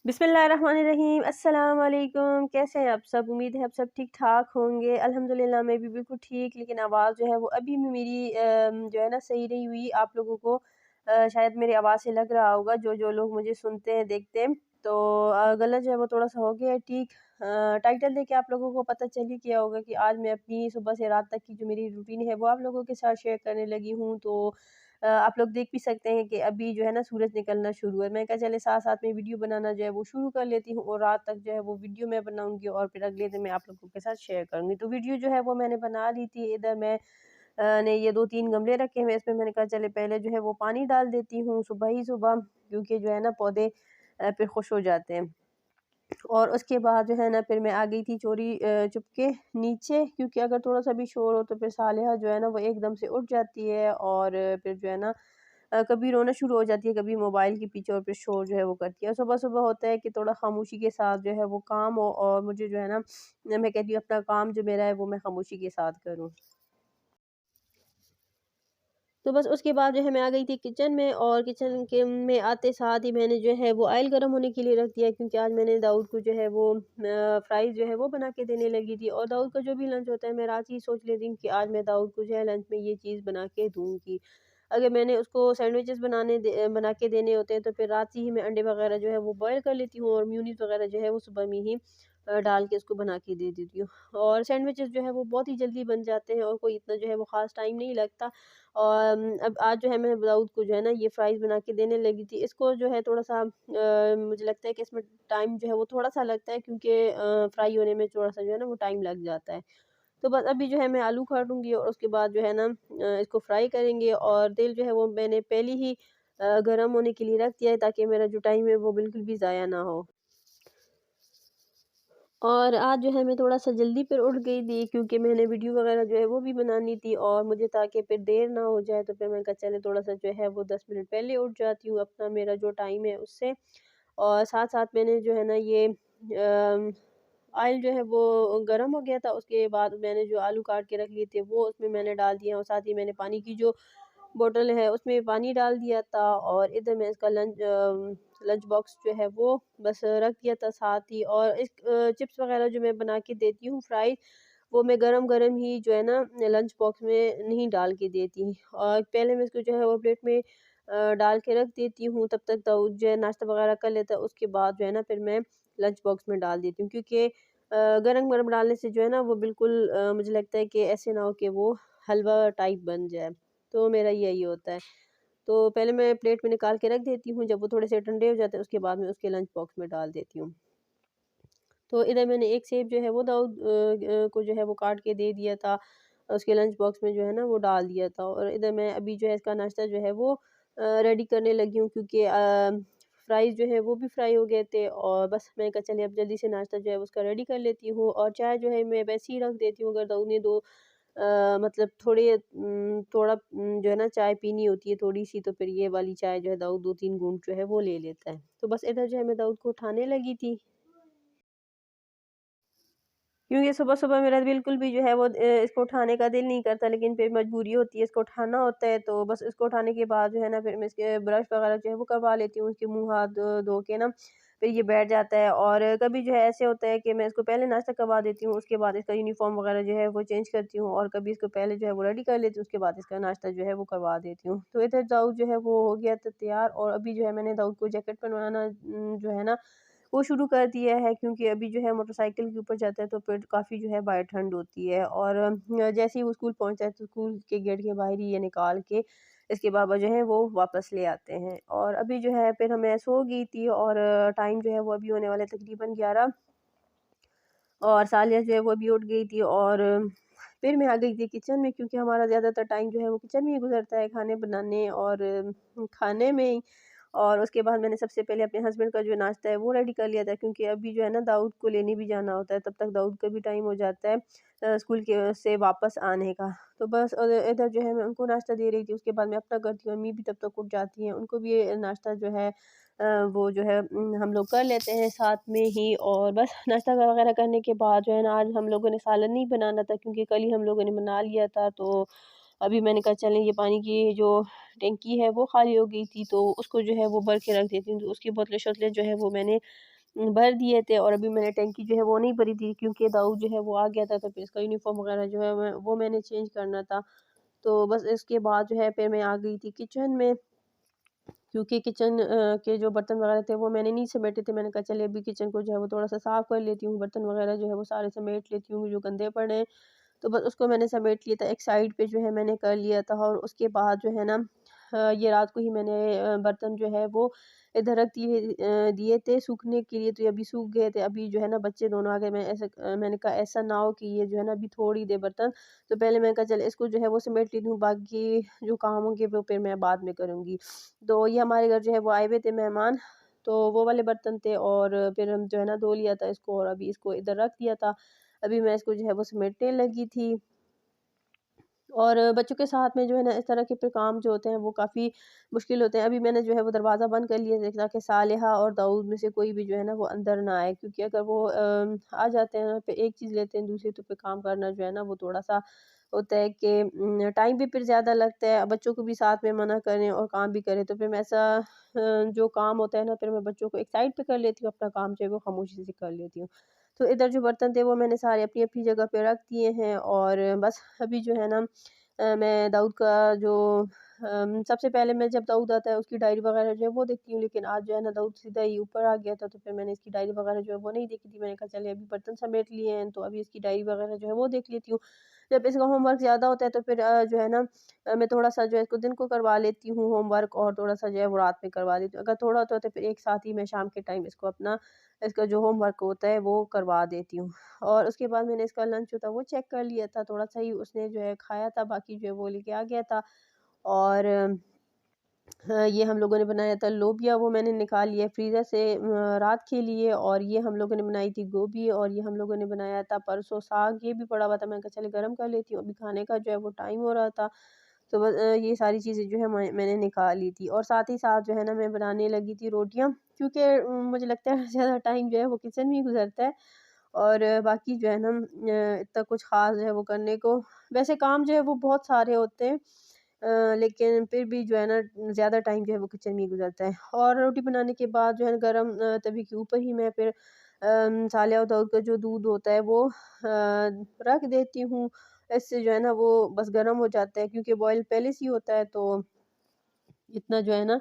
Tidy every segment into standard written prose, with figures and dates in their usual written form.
बिस्मिल्लाहिर्रहमानिर्रहीम। अस्सलाम वालेकुम। कैसे हैं आप सब? उम्मीद है आप सब ठीक ठाक होंगे। अल्हम्दुलिल्लाह मैं भी बिल्कुल ठीक, लेकिन आवाज़ जो है वो अभी भी मेरी जो है ना सही नहीं हुई। आप लोगों को शायद मेरी आवाज़ से लग रहा होगा, जो लोग मुझे सुनते हैं देखते हैं, तो गला जो है वो थोड़ा सा हो गया है ठीक। टाइटल देख के आप लोगों को पता चल ही गया होगा कि आज मैं अपनी सुबह से रात तक की जो मेरी रूटीन है वो आप लोगों के साथ शेयर करने लगी हूँ। तो आप लोग देख भी सकते हैं कि अभी जो है ना सूरज निकलना शुरू है। मैं कहा चले साथ-साथ में वीडियो बनाना जो है वो शुरू कर लेती हूँ, और रात तक जो है वो वीडियो मैं बनाऊँगी और फिर अगले दिन मैं आप लोगों के साथ शेयर करूँगी। तो वीडियो जो है वो मैंने बना ली थी। इधर मैं ने ये 2-3 गमले रखे हुए हैं, इसमें मैंने कहा चले पहले जो है वो पानी डाल देती हूँ सुबह ही सुबह, क्योंकि जो है ना पौधे फिर खुश हो जाते हैं। और उसके बाद जो है ना फिर मैं आ गई थी चोरी चुपके नीचे, क्योंकि अगर थोड़ा-सा भी शोर हो तो फिर सालेहा जो है ना वो एकदम से उठ जाती है, और फिर जो है ना कभी रोना शुरू हो जाती है, कभी मोबाइल के पीछे, और फिर शोर जो है वो करती है। और सुबह-सुबह होता है कि थोड़ा खामोशी के साथ जो है वो काम हो, और मुझे जो है ना मैं कहती हूँ अपना काम जो मेरा है वो मैं खामोशी के साथ करूँ। तो बस उसके बाद जो है मैं आ गई थी किचन में, और किचन के में आते साथ ही मैंने जो है वो ऑयल गर्म होने के लिए रख दिया, क्योंकि आज मैंने दाऊद को जो है वो फ्राइज़ जो है वो बना के देने लगी थी। और दाऊद का जो भी लंच होता है मैं रात ही सोच लेती हूँ कि आज मैं दाऊद को जो है लंच में ये चीज़ बना के दूँगी। अगर मैंने उसको सैंडविचेस बना के देने होते हैं तो फिर रात ही मैं अंडे वगैरह जो है वो बॉयल कर लेती हूँ, और मेयोनीज़ वगैरह जो है वो सुबह में ही डाल के उसको बना के दे देती हूँ। और सैंडविचेस जो है वो बहुत ही जल्दी बन जाते हैं, और कोई इतना जो है वो ख़ास टाइम नहीं लगता। और अब आज जो है मैं दाऊद को जो है ना ये फ्राइज़ बना के देने लगी थी। इसको जो है थोड़ा-सा मुझे लगता है कि इसमें टाइम जो है वो थोड़ा-सा लगता है, क्योंकि फ्राई होने में थोड़ा-सा जो है ना वो टाइम लग जाता है। तो बस अभी जो है मैं आलू काटूँगी, और उसके बाद जो है ना इसको फ्राई करेंगे, और तेल जो है वो मैंने पहले ही गरम होने के लिए रख दिया है, ताकि मेरा जो टाइम है वो बिल्कुल भी ज़ाया ना हो। और आज जो है मैं थोड़ा-सा जल्दी फिर उठ गई थी, क्योंकि मैंने वीडियो वगैरह जो है वो भी बनानी थी, और मुझे ताकि फिर देर ना हो जाए, तो फिर मैंने कहा चले थोड़ा-सा जो है वो 10 मिनट पहले उठ जाती हूँ अपना मेरा जो टाइम है उससे। और साथ-साथ मैंने जो है ना ये ऑयल जो है वो गरम हो गया था, उसके बाद मैंने जो आलू काट के रख लिए थे वो उसमें मैंने डाल दिए, और साथ ही मैंने पानी की जो बॉटल है उसमें पानी डाल दिया था, और इधर मैं इसका लंच बॉक्स जो है वो बस रख दिया था साथ ही। और इस चिप्स वगैरह जो मैं बना के देती हूँ फ्राई, वो मैं गरम-गरम ही जो है ना लंच बॉक्स में नहीं डाल के देती, और पहले मैं इसको जो है वो प्लेट में डाल के रख देती हूँ, तब तक दाऊद जो है नाश्ता वगैरह कर लेता है। उसके बाद जो है ना फिर मैं लंच बॉक्स में डाल देती हूँ, क्योंकि गरम-गरम डालने से जो है ना वो बिल्कुल मुझे लगता है कि ऐसे ना हो कि वो हलवा टाइप बन जाए। तो मेरा यही होता है। तो पहले मैं प्लेट में निकाल के रख देती हूँ, जब वो थोड़े से ठंडे हो जाते हैं उसके बाद मैं उसके लंच बॉक्स में डाल देती हूँ। तो इधर मैंने एक सेब जो है वो दाऊद को जो है वो काट के दे दिया था, उसके लंच बॉक्स में जो है ना वो डाल दिया था। और इधर मैं अभी जो है इसका नाश्ता जो है वो रेडी करने लगी हूँ, क्योंकि फ्राइज़ जो है वो भी फ्राई हो गए थे, और बस मैं कहा चलिए अब जल्दी से नाश्ता जो है उसका रेडी कर लेती हूँ। और चाय जो है मैं वैसे ही रख देती हूँ, अगर दाऊद ने मतलब थोड़ा जो है ना चाय पीनी होती है थोड़ी-सी, तो फिर ये वाली चाय जो है दाऊद 2-3 घूँट जो है वो ले लेता है। तो बस इधर जो है मैं दाऊद को उठाने लगी थी। क्योंकि सुबह-सुबह मेरा बिल्कुल भी जो है वो इसको उठाने का दिल नहीं करता, लेकिन फिर मजबूरी होती है, इसको उठाना होता है। तो बस इसको उठाने के बाद जो है ना फिर मैं इसके ब्रश वगैरह जो है वो करवा लेती हूँ, उसके मुँह हाथ धो के ना फिर ये बैठ जाता है। और कभी जो है ऐसे होता है कि मैं इसको पहले नाश्ता करवा देती हूँ, उसके बाद इसका यूनिफ़ॉर्म वगैरह जो है वो चेंज करती हूँ, और कभी इसको पहले जो है वो रेडी कर लेती हूँ, उसके बाद इसका नाश्ता जो है वो करवा देती हूँ। तो इधर दाऊद जो है वो हो गया था तैयार, और अभी जो है मैंने दाऊद को जैकेट पहनवाना जो है ना वो शुरू कर दिया है, क्योंकि अभी जो है मोटरसाइकिल के ऊपर जाता है तो फिर काफ़ी जो है बाहर ठंड होती है। और जैसे ही वो स्कूल पहुँचता है तो स्कूल के गेट के बाहर ही ये निकाल के इसके पापा जो है वो वापस ले आते हैं। और अभी जो है फिर मैं सो गई थी, और टाइम जो है वो अभी होने वाला है तकरीबन 11, और सालिया जो है वो अभी उठ गई थी। और फिर मैं आ गई थी किचन में, क्योंकि हमारा ज़्यादातर टाइम जो है वो किचन में ही गुज़रता है, खाने बनाने और खाने में ही। और उसके बाद मैंने सबसे पहले अपने हस्बैंड का जो नाश्ता है वो रेडी कर लिया था, क्योंकि अभी जो है ना दाऊद को लेने भी जाना होता है, तब तक दाऊद का भी टाइम हो जाता है स्कूल के से वापस आने का। तो बस इधर जो है मैं उनको नाश्ता दे रही थी, उसके बाद मैं अपना करती हूँ, अम्मी भी तब तक उठ जाती हैं, उनको भी ये नाश्ता जो है वो जो है हम लोग कर लेते हैं साथ में ही। और बस नाश्ता वगैरह करने के बाद जो है ना आज हम लोगों ने सालन नहीं बनाना था, क्योंकि कल ही हम लोगों ने बना लिया था। तो अभी मैंने कहा चलें ये पानी की जो टंकी है वो खाली हो गई थी, तो उसको जो है वो भर के रख देती हूँ, तो उसकी बोतलें शोतलें जो है वो मैंने भर दिए थे और अभी मैंने टंकी जो है वो नहीं भरी थी क्योंकि दाऊद जो है वो आ गया था, तो फिर इसका यूनिफ़ॉर्म वग़ैरह जो है वो मैंने चेंज करना था। तो बस इसके बाद जो है फिर मैं आ गई थी किचन में, क्योंकि किचन के जो बर्तन वग़ैरह थे वो मैंने नहीं समेटे थे। मैंने कहा चलिए अभी किचन को जो है वो थोड़ा-सा साफ़ कर लेती हूँ, बर्तन वग़ैरह जो है वो सारे समेट लेती हूँ जो गंदे पड़े हैं। तो बस उसको मैंने समेट लिया था, एक साइड पे जो है मैंने कर लिया था और उसके बाद जो है ना ये रात को ही मैंने बर्तन जो है वो इधर रख दिए थे सूखने के लिए, तो ये अभी सूख गए थे। अभी जो है ना बच्चे दोनों आ गए, मैंने कहा ऐसा ना हो कि ये जो है ना अभी थोड़ी देर बर्तन, तो पहले मैंने कहा चल इसको जो है वो समेट लेती हूँ, बाकी जो काम होंगे वो फिर मैं बाद में करूँगी। तो ये हमारे घर जो है वो आए हुए थे मेहमान, तो वो वाले बर्तन थे और फिर हम जो है ना धो लिया था इसको और अभी इसको इधर रख दिया था। अभी मैं इसको जो है वो समेटने लगी थी। और बच्चों के साथ में जो है ना इस तरह के फिर काम जो होते हैं वो काफ़ी मुश्किल होते हैं। अभी मैंने जो है वो दरवाज़ा बंद कर लिया है ताकि सालेहा और दाऊद में से कोई भी जो है ना वो अंदर ना आए, क्योंकि अगर वो आ जाते हैं ना फिर एक चीज़ लेते हैं दूसरी, तो फिर काम करना जो है ना वो थोड़ा-सा होता है कि टाइम भी फिर ज़्यादा लगता है। बच्चों को भी साथ में मना करें और काम भी करें, तो फिर मैं ऐसा जो काम होता है ना फिर मैं बच्चों को एक साइड पे कर लेती हूँ, अपना काम जो है वो खामोशी से कर लेती हूँ। तो इधर जो बर्तन थे वो मैंने सारे अपनी-अपनी जगह पे रख दिए हैं और बस अभी जो है ना मैं दाऊद का जो सबसे पहले मैं जब दाऊद आता है उसकी डायरी वगैरह जो है वो देखती हूँ, लेकिन आज जो है ना दाऊद सीधा ही ऊपर आ गया था, तो फिर मैंने इसकी डायरी वगैरह जो है वो नहीं देखी थी। मैंने कहा चलिए अभी बर्तन समेट लिए हैं तो अभी इसकी डायरी वगैरह जो है वो देख लेती हूँ। जब इसका होमवर्क ज़्यादा होता है तो फिर जो है ना मैं थोड़ा-सा जो है इसको दिन को करवा लेती हूँ होमवर्क और थोड़ा-सा जो है वो रात में करवा लेती हूँ। अगर थोड़ा होता है तो फिर एक साथ ही मैं शाम के टाइम इसको अपना इसका जो होमवर्क होता है वो करवा देती हूँ। और उसके बाद मैंने इसका लंच जो था वो चेक कर लिया था, थोड़ा-सा ही उसने जो है खाया था, बाकी जो है वो लेके आ गया था। और ये हम लोगों ने बनाया था लोबिया, वो मैंने निकाल लिया फ्रीज़र से रात के लिए, और ये हम लोगों ने बनाई थी गोभी, और ये हम लोगों ने बनाया था परसों साग, ये भी पड़ा हुआ था। मैंने कहा चलो गरम कर लेती हूँ, अभी खाने का जो है वो टाइम हो रहा था। तो बस ये सारी चीज़ें जो है मैंने निकाल ली थी और साथ ही साथ जो है ना मैं बनाने लगी थी रोटियाँ, क्योंकि मुझे लगता है ज़्यादा टाइम जो है वो किचन में ही गुज़रता है। और बाकी जो है ना इतना कुछ ख़ास जो है वो करने को, वैसे काम जो है वो बहुत सारे होते हैं, लेकिन फिर भी जो है ना ज़्यादा टाइम जो है वो किचन में ही गुज़रता है। और रोटी बनाने के बाद जो है ना गरम तवे के ऊपर ही मैं फिर सालिया और दाऊद का जो दूध होता है वो रख देती हूँ। इससे जो है ना वो बस गरम हो जाता है, क्योंकि बॉयल पहले से ही होता है, तो इतना जो है ना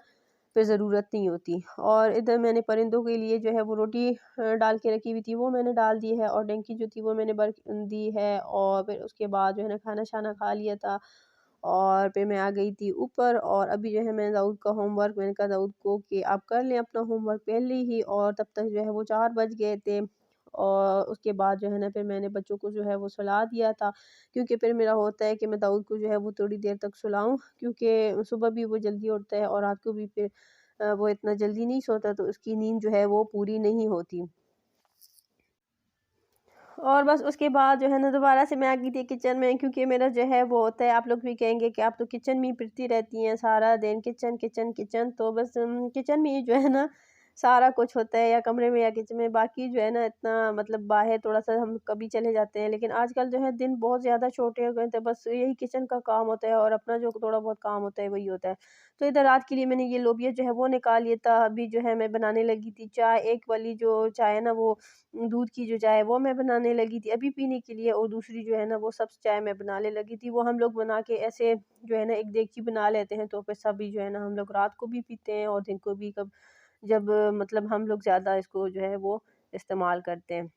फिर ज़रूरत नहीं होती। और इधर मैंने परिंदों के लिए जो है वो रोटी डाल के रखी हुई थी, वो मैंने डाल दी है, और डंकी जो थी वो मैंने भर दी है, और फिर उसके बाद जो है ना खाना-शाना खा लिया था और फिर मैं आ गई थी ऊपर। और अभी जो है मैं दाऊद का होमवर्क, मैंने कहा दाऊद को कि आप कर लें अपना होमवर्क पहले ही, और तब तक जो है वो 4 बज गए थे। और उसके बाद जो है ना फिर मैंने बच्चों को जो है वो सुला दिया था, क्योंकि फिर मेरा होता है कि मैं दाऊद को जो है वो थोड़ी देर तक सुलाऊँ, क्योंकि सुबह भी वो जल्दी उठता है और रात को भी फिर वो इतना जल्दी नहीं सोता, तो उसकी नींद जो है वो पूरी नहीं होती। और बस उसके बाद जो है ना दोबारा से मैं आ गई थी किचन में, क्योंकि मेरा जो है वो होता है, आप लोग भी कहेंगे कि आप तो किचन में ही फिरती रहती हैं सारा दिन, किचन किचन किचन, तो बस किचन में ही जो है ना सारा कुछ होता है, या कमरे में या किचन में। बाकी जो है ना इतना मतलब बाहर थोड़ा सा हम कभी चले जाते हैं, लेकिन आजकल जो है दिन बहुत ज़्यादा छोटे हो गए थे, बस यही किचन का काम होता है और अपना जो थोड़ा बहुत काम होता है वही होता है। तो इधर रात के लिए मैंने ये लोबिया जो है वो निकाल लिया था। अभी जो है मैं बनाने लगी थी चाय, एक वाली जो चाय है ना वो दूध की जो चाय है वो मैं बनाने लगी थी अभी पीने के लिए, और दूसरी जो है ना वो सब्ज़ चाय मैं बनाने लगी थी। वो हम लोग बना के ऐसे जो है ना एक देगची बना लेते हैं, तो फिर सभी जो है ना हम लोग रात को भी पीते हैं और दिन को भी, कब जब मतलब हम लोग ज़्यादा इसको जो है वो इस्तेमाल करते हैं।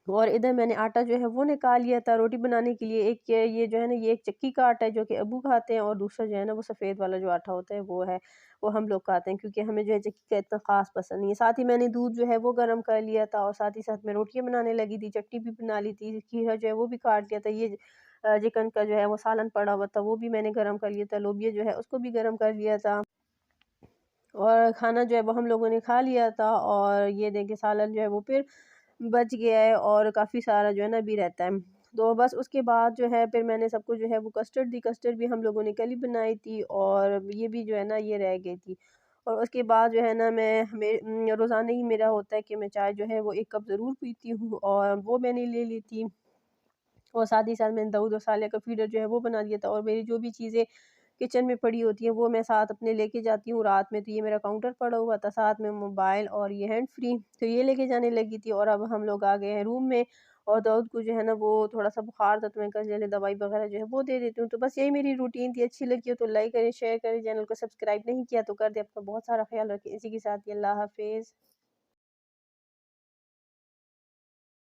और इधर मैंने आटा जो है वो निकाल लिया था रोटी बनाने के लिए। एक ये जो है ना ये एक चक्की का आटा है जो कि अब्बू खाते हैं, और दूसरा जो है ना वो सफ़ेद वाला जो आटा होता है वो है, वो हम लोग खाते हैं, क्योंकि हमें जो है चक्की का इतना ख़ास पसंद नहीं है। साथ ही मैंने दूध जो है वो गर्म कर लिया था, और साथ ही साथ मैं रोटियाँ बनाने लगी थी, चटनी भी बना ली थी, खीरा जो है वो भी काट लिया था। ये चिकन का जो है वो सालन पड़ा हुआ था, वो भी मैंने गर्म कर लिया था। लोबिया जो है उसको भी गर्म कर लिया था, और खाना जो है वो हम लोगों ने खा लिया था। और ये देखिए सालन जो है वो फिर बच गया है, और काफ़ी सारा जो है ना अभी रहता है। तो बस उसके बाद जो है फिर मैंने सबको जो है वो कस्टर्ड दी, कस्टर्ड भी हम लोगों ने कल ही बनाई थी, और ये भी जो है ना ये रह गई थी। और उसके बाद जो है ना रोज़ाना ही मेरा होता है कि मैं चाय जो है वो 1 कप ज़रूर पीती हूँ, और वो मैंने ले ली थी। और साथ ही साथ मैंने दाऊद और सालिया का फ़ीडर जो है वो बना दिया था, और मेरी जो भी चीज़ें किचन में पड़ी होती हैं वो मैं साथ अपने लेके जाती हूँ। रात में तो ये मेरा काउंटर पड़ा हुआ था, साथ में मोबाइल और ये हैंड फ्री, तो ये लेके जाने लगी थी। और अब हम लोग आ गए हैं रूम में और दाऊद को जो है ना वो थोड़ा-सा बुखार था, तो मैंने कहा चले दवाई वगैरह जो है वो दे देती हूँ। तो बस यही मेरी रूटीन थी, अच्छी लगी हो तो लाइक करें, शेयर करें, चैनल को सब्सक्राइब नहीं किया तो कर दें। अपना बहुत सारा ख्याल रखें। इसी के साथ ही अल्लाह हाफ़िज़।